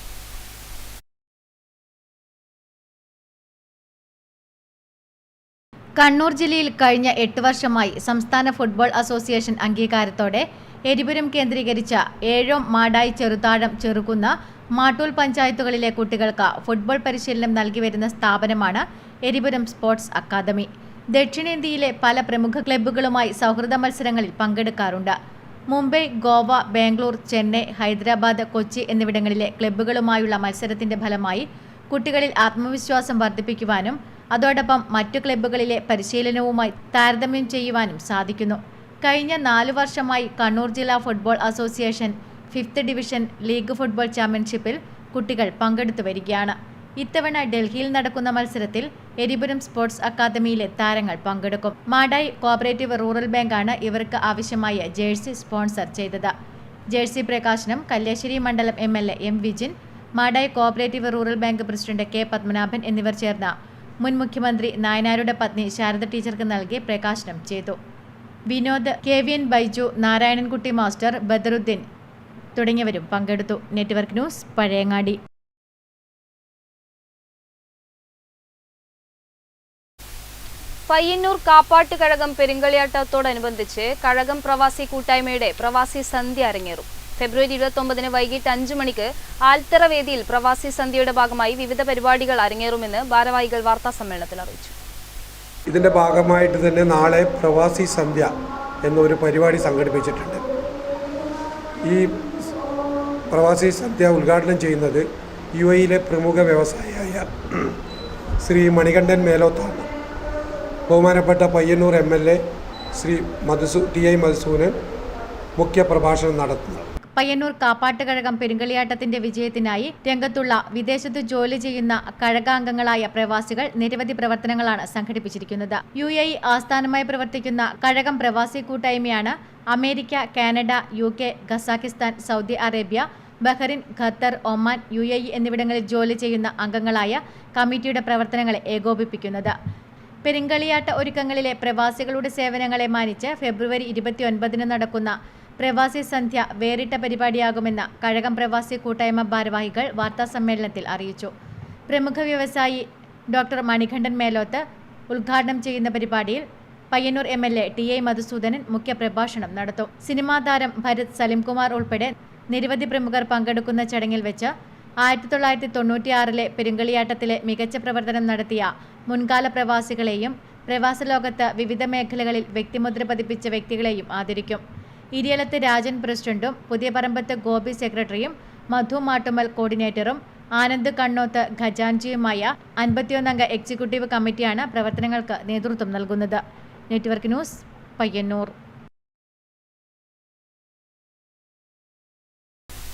കണ്ണൂർ ജില്ലയിൽ കഴിഞ്ഞ 8 വർഷമായി സംസ്ഥാന ഫുട്ബോൾ അസോസിയേഷൻ അംഗീകാരത്തോടെ എരിപുരം കേന്ദ്രീകരിച്ച ഏഴോം, മാടായി, ചെറുതാഴം, ചെറുകുന്ന, മാട്ടൂൽ പഞ്ചായത്തുകളിലെ കുട്ടികൾക്ക് ഫുട്ബോൾ പരിശീലനം നൽകി വരുന്ന സ്ഥാപനമാണ് എരിപുരം സ്പോർട്സ് അക്കാദമി. ദക്ഷിണേന്ത്യയിലെ പല പ്രമുഖ ക്ലബ്ബുകളുമായി സൗഹൃദ മത്സരങ്ങളിൽ പങ്കെടുക്കാറുണ്ട്. മുംബൈ, ഗോവ, ബാംഗ്ലൂർ, ചെന്നൈ, ഹൈദരാബാദ്, കൊച്ചി എന്നിവിടങ്ങളിലെ ക്ലബ്ബുകളുമായുള്ള മത്സരത്തിന്റെ ഫലമായി കുട്ടികളിൽ ആത്മവിശ്വാസം വർദ്ധിപ്പിക്കുവാനും അതോടൊപ്പം മറ്റു ക്ലബ്ബുകളിലെ പരിശീലനവുമായി താരതമ്യം ചെയ്യുവാനും സാധിക്കുന്നു. കഴിഞ്ഞ 4 വർഷമായി കണ്ണൂർ ജില്ലാ football association 5th division league football ചാമ്പ്യൻഷിപ്പിൽ കുട്ടികൾ പങ്കെടുത്തു വരികയാണ്. ഇത്തവണ ഡൽഹിയിൽ നടക്കുന്ന മത്സരത്തിൽ എരിപുരം സ്പോർട്സ് അക്കാദമിയിലെ താരങ്ങൾ പങ്കെടുക്കും. മാടായി കോഓപ്പറേറ്റീവ് റൂറൽ ബാങ്കാണ് ഇവർക്ക് ആവശ്യമായ ജേഴ്സി സ്പോൺസർ ചെയ്തത്. ജേഴ്സി പ്രകാശനം കല്യാശ്ശേരി മണ്ഡലം MLA M Vijin, Madayi cooperative rural bank president K Padmanabhan എന്നിവർ ചേർന്ന മുൻ മുഖ്യമന്ത്രി നായനാരുടെ പത്നി ശാരദ ടീച്ചർക്ക് നൽകി പ്രകാശനം ചെയ്തു. വിനോദ്, KVN ബൈജു, നാരായണൻകുട്ടി മാസ്റ്റർ, ബദറുദ്ദീൻ തുടങ്ങിയവരും പങ്കെടുത്തു. Network news, Pazhayangadi. പയ്യന്നൂർ കാപ്പാട്ട് കഴകം പെരുങ്കളിയാട്ടത്തോടനുബന്ധിച്ച് കഴകം പ്രവാസി കൂട്ടായ്മയുടെ പ്രവാസി സന്ധ്യ അരങ്ങേറും. ഫെബ്രുവരി 29 വൈകിട്ട് 5 മണിക്ക് ആൽത്തറ വേദിയിൽ പ്രവാസി സന്ധ്യയുടെ ഭാഗമായി വിവിധ പരിപാടികൾ അരങ്ങേറുമെന്ന് ഭാരവാഹികൾ വാർത്താസമ്മേളനത്തിൽ അറിയിച്ചു. ഇതിൻ്റെ ഭാഗമായിട്ട് തന്നെ നാളെ പ്രവാസി സന്ധ്യ എന്നൊരു പരിപാടി സംഘടിപ്പിച്ചിട്ടുണ്ട്. ഈ പ്രവാസി സന്ധ്യ ഉദ്ഘാടനം ചെയ്യുന്നത് UAE പ്രമുഖ വ്യവസായിയായ ശ്രീ മണികണ്ഠൻ മേലോത്താണ്. ബഹുമാനപ്പെട്ട പയ്യന്നൂർ MLA ശ്രീ TI മധുസൂദനൻ മുഖ്യ പ്രഭാഷണം നടത്തുന്നു. പയ്യന്നൂർ കാപ്പാട്ട് കഴകം പെരുങ്കളിയാട്ടത്തിന്റെ വിജയത്തിനായി രംഗത്തുള്ള വിദേശത്ത് ജോലി ചെയ്യുന്ന കഴകാംഗങ്ങളായ പ്രവാസികൾ നിരവധി പ്രവർത്തനങ്ങളാണ് സംഘടിപ്പിച്ചിരിക്കുന്നത്. UAE ആസ്ഥാനമായി പ്രവർത്തിക്കുന്ന കഴകം പ്രവാസി കൂട്ടായ്മയാണ് America, Canada, UK, Kazakhstan, Saudi Arabia, Bahrain, Qatar, Oman, UAE എന്നിവിടങ്ങളിൽ ജോലി ചെയ്യുന്ന അംഗങ്ങളായ കമ്മിറ്റിയുടെ പ്രവർത്തനങ്ങളെ ഏകോപിപ്പിക്കുന്നത്. പെരുങ്കളിയാട്ട ഒരുക്കങ്ങളിലെ പ്രവാസികളുടെ സേവനങ്ങളെ മാനിച്ച് ഫെബ്രുവരി 29 നടക്കുന്ന പ്രവാസി സന്ധ്യ വേറിട്ട പരിപാടിയാകുമെന്ന് കഴകം പ്രവാസി കൂട്ടായ്മ ഭാരവാഹികൾ വാർത്താസമ്മേളനത്തിൽ അറിയിച്ചു. പ്രമുഖ വ്യവസായി ഡോക്ടർ മണികണ്ഠൻ മേലോത്ത് ഉദ്ഘാടനം ചെയ്യുന്ന പരിപാടിയിൽ പയ്യന്നൂർ MLA TI മധുസൂദനൻ മുഖ്യപ്രഭാഷണം നടത്തും. സിനിമാ താരം ഭരത്, സലിംകുമാർ ഉൾപ്പെടെ നിരവധി പ്രമുഖർ പങ്കെടുക്കുന്ന ചടങ്ങിൽ വെച്ച് 1996 പെരുങ്കളിയാട്ടത്തിലെ മികച്ച പ്രവർത്തനം നടത്തിയ മുൻകാല പ്രവാസികളെയും പ്രവാസ ലോകത്ത് വിവിധ മേഖലകളിൽ വ്യക്തിമുദ്ര പതിപ്പിച്ച വ്യക്തികളെയും ആദരിക്കും. ഇരിയലത്ത് രാജൻ പ്രസിഡന്റും പുതിയ പറമ്പത്ത് ഗോപി സെക്രട്ടറിയും മധു മാട്ടുമൽ കോർഡിനേറ്ററും ആനന്ദ് കണ്ണോത്ത് ഖജാൻജിയുമായ 51 അംഗ എക്സിക്യൂട്ടീവ് കമ്മിറ്റിയാണ് പ്രവർത്തനങ്ങൾക്ക് നേതൃത്വം നൽകുന്നത്. Network news, Payyanur.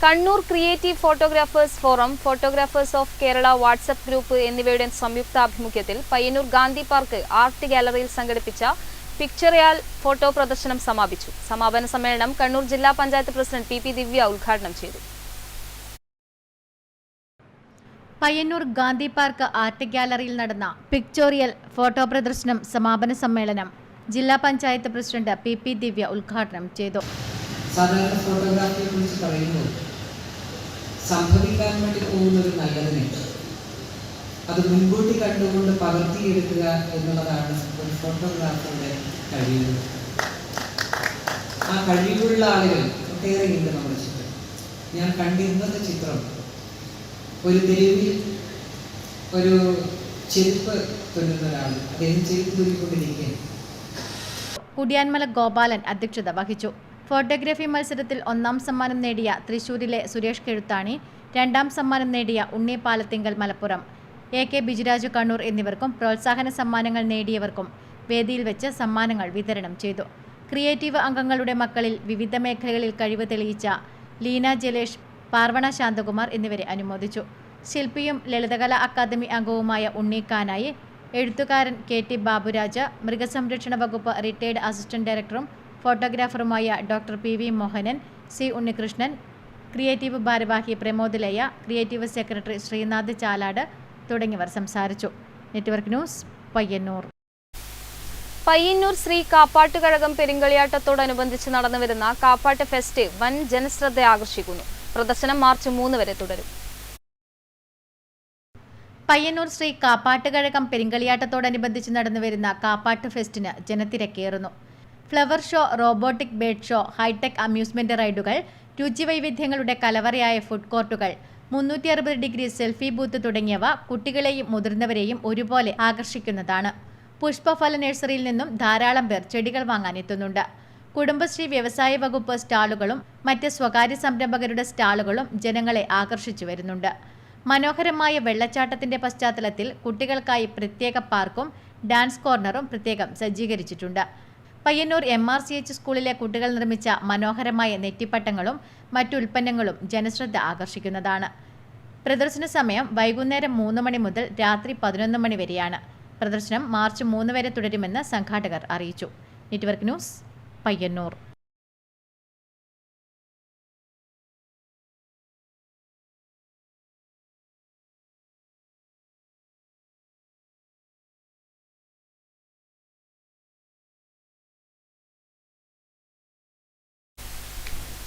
Kannur creative photographers forum, photographers of Kerala WhatsApp group എന്നിവയുടെ സംയുക്താഭിമുഖ്യത്തിൽ പയ്യന്നൂർ ഗാന്ധി പാർക്ക് ആർട്ട് ഗാലറിയിൽ സംഘടിപ്പിച്ച പിക്ചറിയാൽ ഫോട്ടോ പ്രദർശനം സമാപിച്ചു. സമാപന സമ്മേളനം കണ്ണൂർ ജില്ലാ പഞ്ചായത്ത് പ്രസിഡന്റ് PP ദിവ്യ ഉദ്ഘാടനം ചെയ്തു. പയ്യന്നൂർ ഗാന്ധി പാർക്ക് ആർട്ട് ഗാലറിയിൽ നടന്ന പിക്ചോറിയൽ ഫോട്ടോ പ്രദർശനം സമാപന സമ്മേളനം ജില്ലാ പഞ്ചായത്ത് പ്രസിഡന്റ് PP ദിവ്യ ഉദ്ഘാടനം ചെയ്തു. സാധാരണ ഫോട്ടോഗ്രാഫിയെ കുറിച്ച് പറയുമ്പോൾ സംഭവിക്കാൻ വേണ്ടി പോകുന്നൊരു നല്ലതിനെ അത് മുൻകൂട്ടി കണ്ടുകൊണ്ട് പകർത്തിയെടുക്കുക എന്നുള്ളതാണ് ഒരു ഫോട്ടോഗ്രാഫറുടെ കഴിവ്. ആ കഴിവുള്ള ആളുകൾ ഒട്ടേറെയുണ്ട് നമ്മുടെ ചുറ്റും. ഞാൻ കണ്ടിരുന്നത്തെ ചിത്രം ഒരു തെരുവിൽ ഒരു ചെരുപ്പ് തുന്നുന്ന ഒരാൾ, അദ്ദേഹം ചെരുപ്പ് തുന്നിക്കൊണ്ടിരിക്കുകയാണ്. കുടിയാൻമല ഗോപാലൻ അധ്യക്ഷത വഹിച്ചു. ഫോട്ടോഗ്രാഫി മത്സരത്തിൽ 1ാം സമ്മാനം നേടിയ തൃശൂരിലെ സുരേഷ് കെഴുത്താണി, 2ാം സമ്മാനം നേടിയ ഉണ്ണി പാലത്തിങ്കൽ മലപ്പുറം, AK ബിജുരാജു കണ്ണൂർ എന്നിവർക്കും പ്രോത്സാഹന സമ്മാനങ്ങൾ നേടിയവർക്കും വേദിയിൽ വെച്ച് സമ്മാനങ്ങൾ വിതരണം ചെയ്തു. ക്രിയേറ്റീവ് അംഗങ്ങളുടെ മക്കളിൽ വിവിധ മേഖലകളിൽ കഴിവ് തെളിയിച്ച ലീന ജലേഷ്, പാർവണ ശാന്തകുമാർ എന്നിവരെ അനുമോദിച്ചു. ശില്പിയും ലളിതകലാ അക്കാദമി അംഗവുമായ ഉണ്ണി കാനായി, എഴുത്തുകാരൻ KT ബാബുരാജ്, മൃഗസംരക്ഷണ വകുപ്പ് റിട്ടയർഡ് അസിസ്റ്റന്റ് ഡയറക്ടറും ഫോട്ടോഗ്രാഫറുമായ doctor PV Mohanan, C Unnikrishnan, creative ഭാരവാഹി പ്രമോദ് ലയ, ക്രിയേറ്റീവ് സെക്രട്ടറി ശ്രീനാഥ് ചാലാട് തുടങ്ങിയവർ സംസാരിച്ചു. Network news, Payyanur. പയ്യന്നൂർ ശ്രീ കാപ്പാട്ടുകഴകം പെരുങ്കളിയാട്ടത്തോടനുബന്ധിച്ച് നടന്നുവരുന്ന കാപ്പാട്ട് ഫെസ്റ്റ് വൻ ജനശ്രദ്ധ ആകർഷിക്കുന്നു. പ്രദർശനം മാർച്ച് 3 വരെ തുടരും. പയ്യന്നൂർ ശ്രീ കാപ്പാട്ടുകഴകം പെരുങ്കളിയാട്ടത്തോടനുബന്ധിച്ച് നടന്നുവരുന്ന കാപ്പാട്ട് ഫെസ്റ്റിന് ജനത്തിരക്കേറുന്നു. Flower show, robotic bird show, hi-tech amusement റൈഡുകൾ, രുചിവൈവിധ്യങ്ങളുടെ കലവറയായ ഫുഡ് കോർട്ടുകൾ, 360 ഡിഗ്രി സെൽഫി ബൂത്ത് തുടങ്ങിയവ കുട്ടികളെയും മുതിർന്നവരെയും ഒരുപോലെ ആകർഷിക്കുന്നതാണ്. പുഷ്പഫല നഴ്സറിയിൽ നിന്നും ധാരാളം പേർ ചെടികൾ വാങ്ങാൻ എത്തുന്നുണ്ട്. കുടുംബശ്രീ വ്യവസായ വകുപ്പ് സ്റ്റാളുകളും മറ്റ് സ്വകാര്യ സംരംഭകരുടെ സ്റ്റാളുകളും ജനങ്ങളെ ആകർഷിച്ചു വരുന്നുണ്ട്. മനോഹരമായ വെള്ളച്ചാട്ടത്തിന്റെ പശ്ചാത്തലത്തിൽ കുട്ടികൾക്കായി പ്രത്യേക പാർക്കും ഡാൻസ് കോർണറും പ്രത്യേകം സജ്ജീകരിച്ചിട്ടുണ്ട്. പയ്യന്നൂർ MRCH സ്കൂളിലെ കുട്ടികൾ നിർമ്മിച്ച മനോഹരമായ നെറ്റിപ്പട്ടങ്ങളും മറ്റുൽപ്പന്നങ്ങളും ജനശ്രദ്ധ ആകർഷിക്കുന്നതാണ്. പ്രദർശന സമയം വൈകുന്നേരം 3 മണി മുതൽ രാത്രി 11 മണി വരെയാണ്. പ്രദർശനം മാർച്ച് 3 വരെ തുടരുമെന്ന് സംഘാടകർ അറിയിച്ചു. Network news, Payyanur.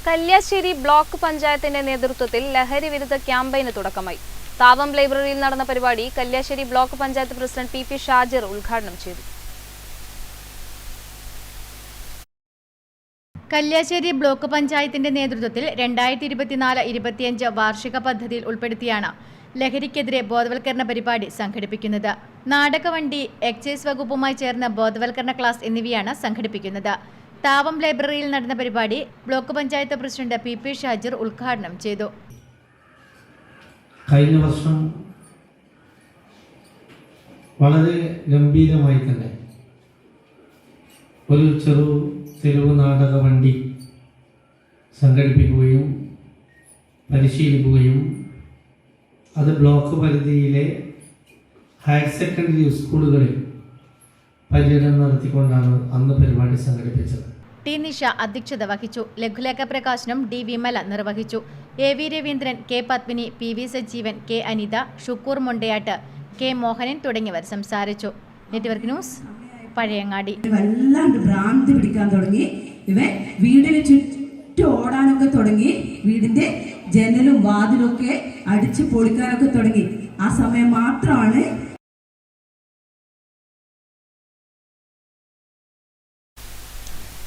Kalliasseri block പഞ്ചായത്തിന്റെ നേതൃത്വത്തിൽ ലഹരി വിരുദ്ധ ക്യാമ്പയിന് തുടക്കമായി. താവം ലൈബ്രറിയിൽ നടന്ന പരിപാടി Kalliasseri block panchayat president PP Shajir ഉദ്ഘാടനം ചെയ്തു. കല്യാശ്ശേരി ബ്ലോക്ക് പഞ്ചായത്തിന്റെ നേതൃത്വത്തിൽ 2024-25 വാർഷിക പദ്ധതിയിൽ ഉൾപ്പെടുത്തിയാണ് ലഹരിക്കെതിരെ ബോധവൽക്കരണ പരിപാടി സംഘടിപ്പിക്കുന്നത്. നാടകവണ്ടി, എക്സൈസ് വകുപ്പുമായി ചേർന്ന ബോധവൽക്കരണ ക്ലാസ് എന്നിവയാണ് സംഘടിപ്പിക്കുന്നത്. താവം ലൈബ്രറിയിൽ നടന്ന പരിപാടി block panchayat president PP Shajir ഉദ്ഘാടനം ചെയ്തു. കഴിഞ്ഞ വർഷം വളരെ ഗംഭീരമായി തന്നെ ഒരു ചെറു തെരുവ് നാടക വണ്ടി സംഘടിപ്പിക്കുകയും പരിശീലിക്കുകയും അത് ബ്ലോക്ക് പരിധിയിലെ ഹയർ സെക്കൻഡറി സ്കൂളുകളിൽ പര്യടനം നടത്തിക്കൊണ്ടാണ് അന്ന് പരിപാടി സംഘടിപ്പിച്ചത്. T നിഷ അധ്യക്ഷത വഹിച്ചു. ലഘുലേഖ പ്രകാശനം D വിമല നിർവഹിച്ചു. AV Raveendran, K Padmini, PV Sajeevan, K Anitha, Shukkur Mundayat, K Mohanan തുടങ്ങിയവർ സംസാരിച്ചു. Network news, Pazhayangadi. വല്ലാണ്ട് ഭ്രാന്തി പിടിക്കാൻ തുടങ്ങി. ഇവൻ വീടിന് ചുറ്റും ഓടാനൊക്കെ തുടങ്ങി. വീടിന്റെ ജനലും വാതിലൊക്കെ അടിച്ചു പൊളിക്കാനൊക്കെ തുടങ്ങി. ആ സമയം മാത്രമാണ്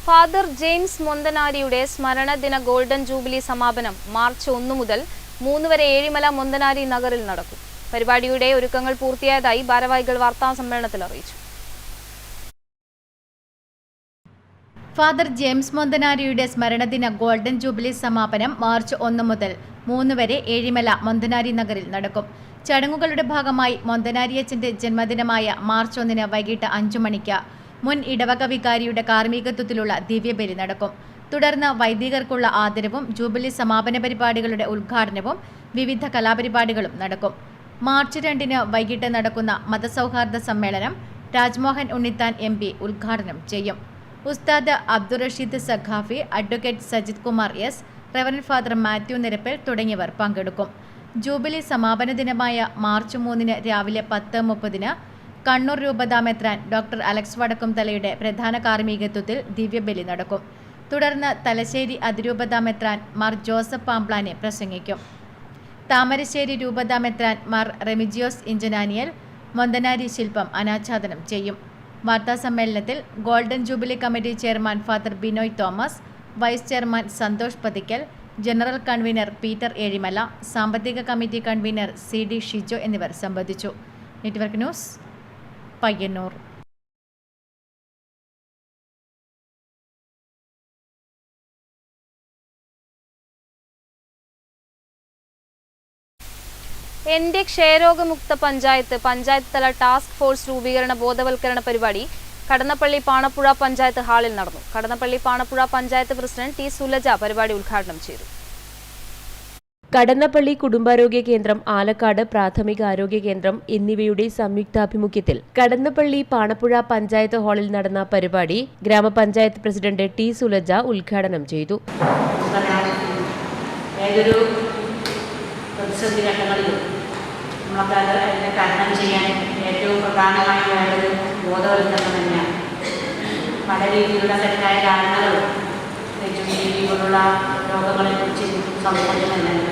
ഫാദർ ജെയിംസ് മൊന്തനാരിയുടെ സ്മരണദിന ഗോൾഡൻ ജൂബിലി സമാപനം മാർച്ച് 1 മുതൽ 3 വരെ ഏഴിമല മൊന്തനാരി നഗറിൽ നടക്കും. പരിപാടിയുടെ ഒരുക്കങ്ങൾ പൂർത്തിയായതായി ഭാരവാഹികൾ വാർത്താസമ്മേളനത്തിൽ അറിയിച്ചു. ഫാദർ ജെയിംസ് മൊന്തനാരിയുടെ സ്മരണദിന ഗോൾഡൻ ജൂബിലി സമാപനം മാർച്ച് 1 മുതൽ 3 വരെ ഏഴിമല മൊന്തനാരി നഗറിൽ നടക്കും. ചടങ്ങുകളുടെ ഭാഗമായി മൊന്തനാരിയച്ചന്റെ ജന്മദിനമായ മാർച്ച് 1 വൈകിട്ട് 5 മണിക്ക് മുൻ ഇടവക വികാരിയുടെ കാർമ്മികത്വത്തിലുള്ള ദിവ്യബലി നടക്കും. തുടർന്ന് വൈദികർക്കുള്ള ആദരവും ജൂബിലി സമാപന പരിപാടികളുടെ ഉദ്ഘാടനവും വിവിധ കലാപരിപാടികളും നടക്കും. മാർച്ച് 2 വൈകിട്ട് നടക്കുന്ന മതസൗഹാർദ്ദ സമ്മേളനം രാജ്മോഹൻ ഉണ്ണിത്താൻ MP ഉദ്ഘാടനം ചെയ്യും. ഉസ്താദ് Abdul Rasheed Sakhafi, advocate Sajith Kumar S, reverend father Mathew Nirappel തുടങ്ങിയവർ പങ്കെടുക്കും. ജൂബിലി സമാപന ദിനമായ മാർച്ച് 3 രാവിലെ 10:30 കണ്ണൂർ രൂപതാമെത്രാൻ ഡോക്ടർ അലക്സ് വടക്കുംതലയുടെ പ്രധാന കാർമ്മികത്വത്തിൽ ദിവ്യബലി നടക്കും. തുടർന്ന് തലശ്ശേരി അതിരൂപതാമെത്രാൻ മാർ ജോസഫ് പാംപ്ലാനെ പ്രസംഗിക്കും. താമരശ്ശേരി രൂപതാമെത്രാൻ മാർ റെമിജിയോസ് ഇഞ്ചനാനിയൽ മൊന്തനാരി ശില്പം അനാച്ഛാദനം ചെയ്യും. വാർത്താസമ്മേളനത്തിൽ golden jubilee committee chairman father Binoy Thomas, vice chairman Santhosh Pathikkal, general convener Peter Ezhimala, സാമ്പത്തിക കമ്മിറ്റി കൺവീനർ CD ഷിജോ എന്നിവർ സംബന്ധിച്ചു. Network news, Payyanur. എന്റെ ക്ഷയരോഗമുക്ത പഞ്ചായത്ത് തല ടാസ്ക് ഫോഴ്സ് രൂപീകരണ ബോധവൽക്കരണ പരിപാടി കടന്നപ്പള്ളി പാണപ്പുഴ പഞ്ചായത്ത് ഹാളിൽ നടന്നു. കടന്നപ്പള്ളി പാണപ്പുഴ പഞ്ചായത്ത് പ്രസിഡന്റ് ടി സുലജ പരിപാടി ഉദ്ഘാടനം ചെയ്തു. കടന്നപ്പള്ളി കുടുംബാരോഗ്യ കേന്ദ്രം, ആലക്കാട് പ്രാഥമിക ആരോഗ്യ കേന്ദ്രം എന്നിവയുടെ സംയുക്താഭിമുഖ്യത്തിൽ കടന്നപ്പള്ളി പാണപ്പുഴ പഞ്ചായത്ത് ഹാളിൽ നടന്ന പരിപാടി ഗ്രാമപഞ്ചായത്ത് പ്രസിഡന്റ് ടി സുലജ ഉദ്ഘാടനം ചെയ്തു. ഏതൊരു പ്രതിസന്ധി ഘട്ടങ്ങളിലും നമ്മളൊക്കെ അതിനെ തരണം ചെയ്യാൻ ഏറ്റവും പ്രധാനമായി വേണ്ടത് ബോധവൽക്കരണം തന്നെയാണ്. പല രീതിയിലുള്ള തെറ്റായ ധാരണകളും പോലുള്ള രോഗങ്ങളെക്കുറിച്ച് സംസാരിക്കുന്നുണ്ട്.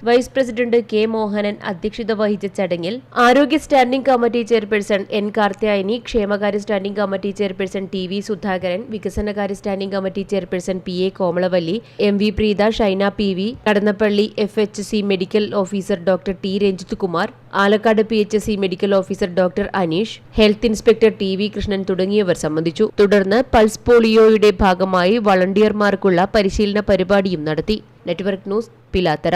വൈസ് പ്രസിഡന്റ് കെ മോഹനൻ അധ്യക്ഷത വഹിച്ച ചടങ്ങിൽ ആരോഗ്യ standing committee chairperson N Karthyayani, ക്ഷേമകാര്യ standing committee chairperson T V Sudhakaran, വികസനകാര്യ standing committee chairperson P A Komalavalli, M V Preetha, Shaina P V, Kadannappally FHC medical officer doctor T Ranjith Kumar, Alakkad PHC medical officer doctor Aneesh, health inspector T V Krishnan തുടങ്ങിയവർ സംബന്ധിച്ചു. തുടർന്ന് പൾസ് പോളിയോയുടെ ഭാഗമായി വളണ്ടിയർമാർക്കുള്ള പരിശീലന പരിപാടിയും നടത്തി. Network news, Pilathara.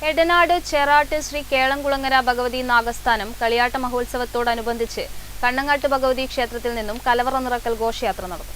എടനാട് ചേറാട്ട് ശ്രീ കേളംകുളങ്ങര ഭഗവതി നാഗസ്ഥാനം കളിയാട്ട മഹോത്സവത്തോടനുബന്ധിച്ച് കണ്ണങ്ങാട്ട് ഭഗവതി ക്ഷേത്രത്തിൽ നിന്നും കലവറ നിറക്കൽ ഘോഷയാത്ര നടന്നു.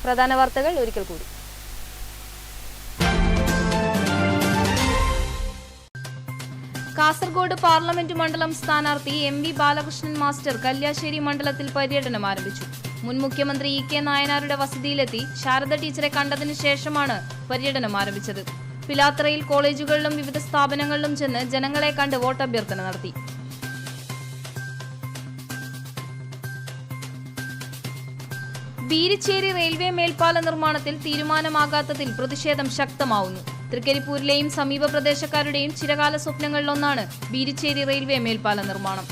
പ്രധാന വാർത്തകൾ ഒരിക്കൽ കൂടി. കാസർഗോഡ് പാർലമെന്റ് മണ്ഡലം സ്ഥാനാർത്ഥി MV ബാലകൃഷ്ണൻ മാസ്റ്റർ കല്യാശ്ശേരി മണ്ഡലത്തിൽ പര്യടനം ആരംഭിച്ചു. മുൻ മുഖ്യമന്ത്രി EK നായനാരുടെ വസതിയിലെത്തി ശാരദ ടീച്ചറെ കണ്ടതിനു ശേഷമാണ് പര്യടനം ആരംഭിച്ചത്. പിലാത്തറയിൽ കോളേജുകളിലും വിവിധ സ്ഥാപനങ്ങളിലും ചെന്ന് ജനങ്ങളെ കണ്ട് വോട്ടഭ്യർത്ഥന നടത്തി. ബീരിച്ചേരി റെയിൽവേ മേൽപ്പാല നിർമ്മാണത്തിൽ തീരുമാനമാകാത്തതിൽ പ്രതിഷേധം ശക്തമാവുന്നു. തൃക്കരിപ്പൂരിലെയും സമീപ പ്രദേശക്കാരുടെയും ചിരകാല സ്വപ്നങ്ങളിലൊന്നാണ് ബീരിച്ചേരി റെയിൽവേ മേൽപ്പാല നിർമ്മാണം.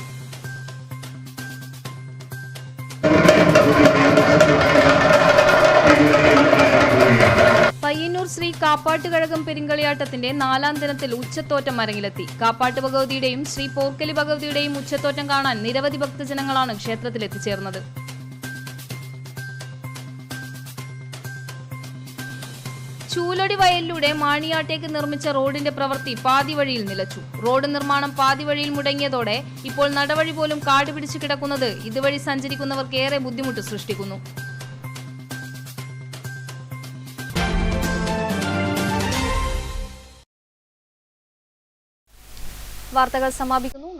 പയ്യന്നൂർ ശ്രീ കാപ്പാട്ടുകഴകം പെരിങ്കളിയാട്ടത്തിന്റെ 4ാം ദിനത്തിൽ ഉച്ചത്തോറ്റം അരങ്ങിലെത്തി. കാപ്പാട്ട് ഭഗവതിയുടെയും ശ്രീ പോർക്കലി ഭഗവതിയുടെയും ഉച്ചത്തോറ്റം കാണാൻ നിരവധി ഭക്തജനങ്ങളാണ് ക്ഷേത്രത്തിൽ എത്തിച്ചേർന്നത്. ചൂലടി വയലിലൂടെ മാണിയാട്ടേക്ക് നിർമ്മിച്ച റോഡിന്റെ പ്രവൃത്തി പാതിവഴിയിൽ നിലച്ചു. റോഡ് നിർമ്മാണം പാതിവഴിയിൽ മുടങ്ങിയതോടെ ഇപ്പോൾ നടവഴി പോലും കാടുപിടിച്ചു കിടക്കുന്നത് ഇതുവഴി സഞ്ചരിക്കുന്നവർക്ക് ഏറെ ബുദ്ധിമുട്ട് സൃഷ്ടിക്കുന്നു. വാർത്തകൾ സമാപിക്കുന്നു.